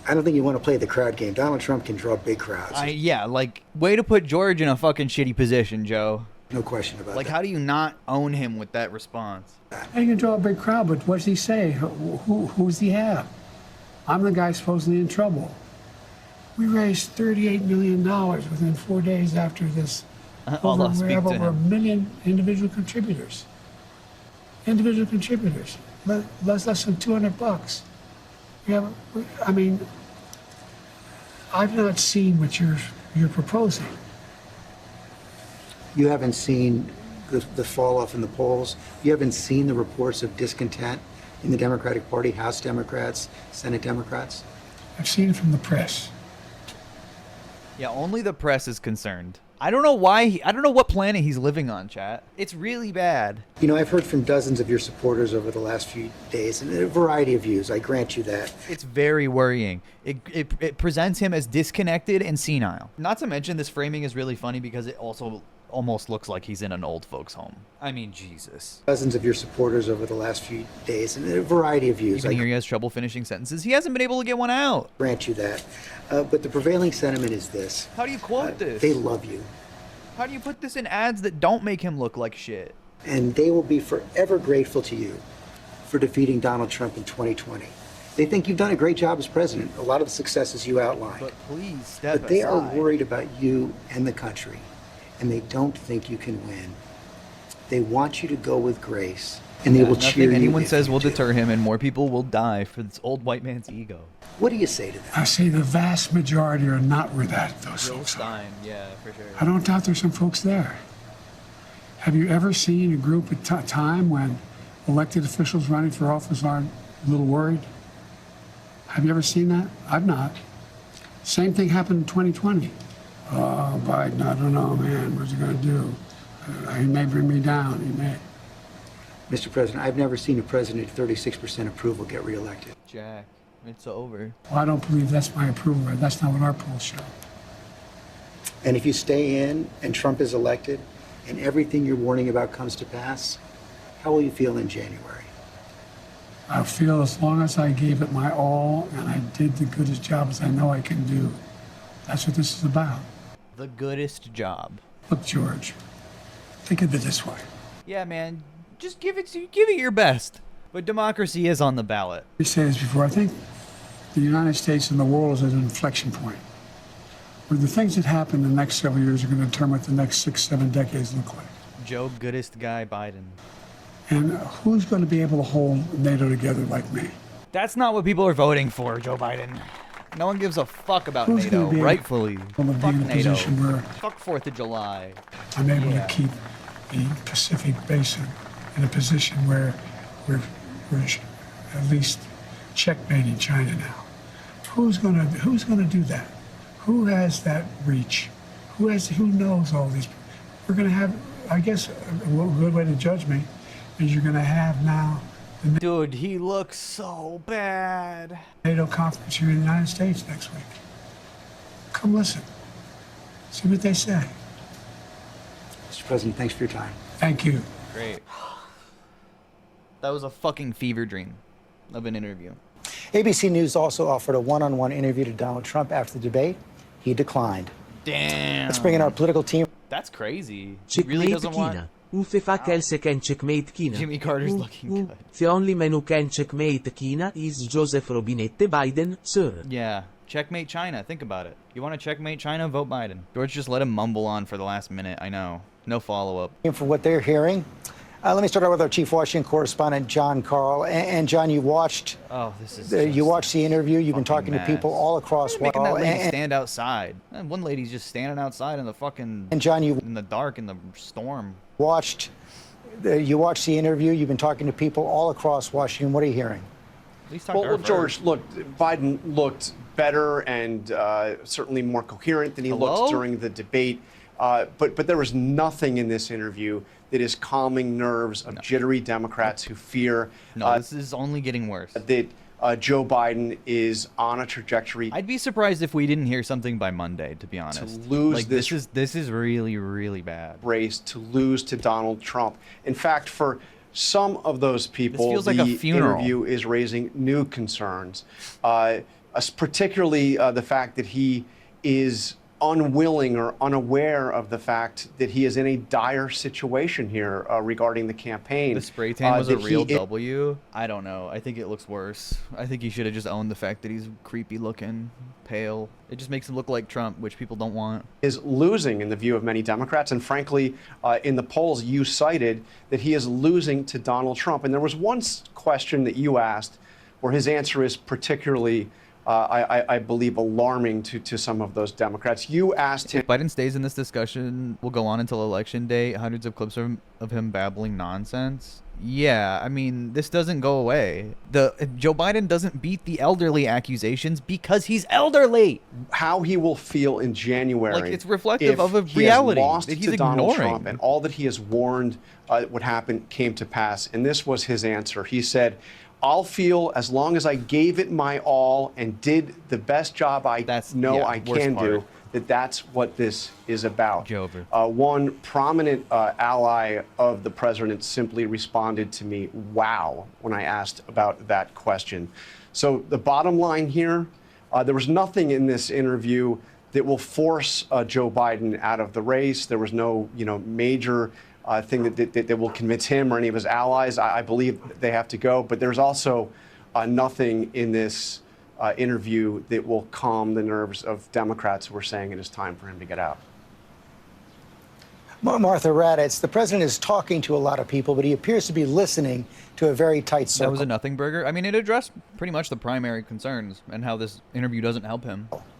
I don't think you want to play the crowd game. Donald Trump can draw big crowds. Yeah, like, way to put George in a fucking shitty position, Joe. No question about Like, that. how do you not own him with that response? You can draw a big crowd, but what does he say? Who's he have? I'm the guy supposedly in trouble. We raised $38 million within 4 days after this. I'll We speak have to over him. 1 million individual contributors. Less than $200. I mean, I've not seen what you're proposing. You haven't seen the fall off in the polls. You haven't seen the reports of discontent in the Democratic Party, House Democrats, Senate Democrats. I've seen it from the press. Yeah, only the press is concerned. I don't know why. I don't know what planet he's living on, chat. It's really bad. You know, I've heard from dozens of your supporters over the last few days, and a variety of views. I grant you that. It's very worrying. It presents him as disconnected and senile. Not to mention, this framing is really funny because it also almost looks like he's in an old folks' home. I mean, Jesus. Dozens of your supporters over the last few days, and a variety of views. You can I hear he has trouble finishing sentences. He hasn't been able to get one out. grant you that. But the prevailing sentiment is this. How do you quote this? They love you, How do you put this in ads that don't make him look like shit? and they will be forever grateful to you for defeating Donald Trump in 2020. They think you've done a great job as president, a lot of the successes you outlined. But please step But they are aside. worried about you and the country, and they don't think you can win. They want you to go with grace, and they will cheer you. Nothing anyone if says you will do. deter him, and more people will die for this old white man's ego. What do you say to that? I say the vast majority are not where those folks are. Yeah, for sure. I don't doubt there's some folks there. Have you ever seen a group at time when elected officials running for office aren't a little worried? Have you ever seen that? I've not. Same thing happened in 2020. Oh, Biden, I don't know, man. What's he going to do? He may bring me down. He may. Mr. President, I've never seen a president at 36% approval get reelected. Jack, it's over. Well, I don't believe that's my approval rate. That's not what our polls show. And if you stay in and Trump is elected and everything you're warning about comes to pass, how will you feel in January? I feel as long as I gave it my all and I did the goodest job as I know I can do. That's what this is about. The goodest job. Look, George, think of it this way. Yeah, man. Just give it your best. But democracy is on the ballot. Let me say this before. I think the United States and the world is at an inflection point where the things that happen in the next several years are going to determine what the next 6, 7 decades look like. Joe Goodest Guy Biden. And who's going to be able to hold NATO together like me? That's not what people are voting for, Joe Biden. No one gives a fuck about Who's NATO, gonna be rightfully. able to be Fuck in a NATO. position where Fuck 4th of July. I'm able Yeah. to keep the Pacific Basin in a position where we're at least checkmating China now. Who's gonna do that? Who has that reach? Who knows all these? We're gonna have, I guess, a good way to judge me is you're gonna have now the Dude, he looks so bad. NATO conference here in the United States next week. Come listen. See what they say. Mr. President, thanks for your time. Thank you. Great. That was a fucking fever dream of an interview. ABC News also offered a one-on-one interview to Donald Trump after the debate. He declined. Damn. Let's bring in our political team. That's crazy. He really Checkmate doesn't want... kina. Ufe fa kelse ken checkmate kina. Jimmy Carter's looking good. The only man who can checkmate kina is Joseph Robinette Biden, sir. Yeah. Checkmate China. Think about it. You want to checkmate China? Vote Biden. George just let him mumble on for the last minute. I know. No follow-up. For what they're hearing. Let me start out with our chief Washington correspondent, John Carl. And John, you watched. Oh, this is. You watched the interview. You've been talking fucking to people mess. all across. Making that lady stand outside. And one lady's just standing outside in the fucking. And John, you in the dark in the storm. watched. You watched the interview. You've been talking to people all across Washington. What are you hearing? At least talk to her Well, first. George, look, Biden looked better and certainly more coherent than he looked during the debate. But there was nothing in this interview that is calming nerves of jittery Democrats who fear this is only getting worse. that Joe Biden is on a trajectory. I'd be surprised if we didn't hear something by Monday, to be honest. To lose like, this this is really, really bad. race, to lose to Donald Trump. In fact, for some of those people, feels like a the funeral. interview is raising new concerns, particularly the fact that he is unwilling or unaware of the fact that he is in a dire situation here regarding the campaign. The spray tan was a that real he W. I don't know. I think it looks worse. I think he should have just owned the fact that he's creepy looking, pale. It just makes him look like Trump, which people don't want. is losing in the view of many Democrats. And frankly, in the polls you cited, that he is losing to Donald Trump. And there was one question that you asked where his answer is particularly I believe, alarming to some of those Democrats. You asked him. If Biden stays in this discussion, will go on until election day. Hundreds of clips of him babbling nonsense. Yeah, I mean, this doesn't go away. Joe Biden doesn't beat the elderly accusations because he's elderly. How he will feel in January. Like, it's reflective if of a he reality has lost that he's to Donald ignoring. Trump, and all that he has warned would happen came to pass. And this was his answer. He said, I'll feel as long as I gave it my all and did the best job I I can do, that's what this is about. Jover. One prominent ally of the president simply responded to me, wow, when I asked about that question. So the bottom line here, there was nothing in this interview that will force Joe Biden out of the race. There was no, major thing that will convince him or any of his allies. I believe they have to go. But there's also nothing in this interview that will calm the nerves of Democrats who are saying it is time for him to get out. Martha Raddatz, the president is talking to a lot of people, but he appears to be listening to a very tight circle. That was a nothing burger. I mean, it addressed pretty much the primary concerns and how this interview doesn't help him.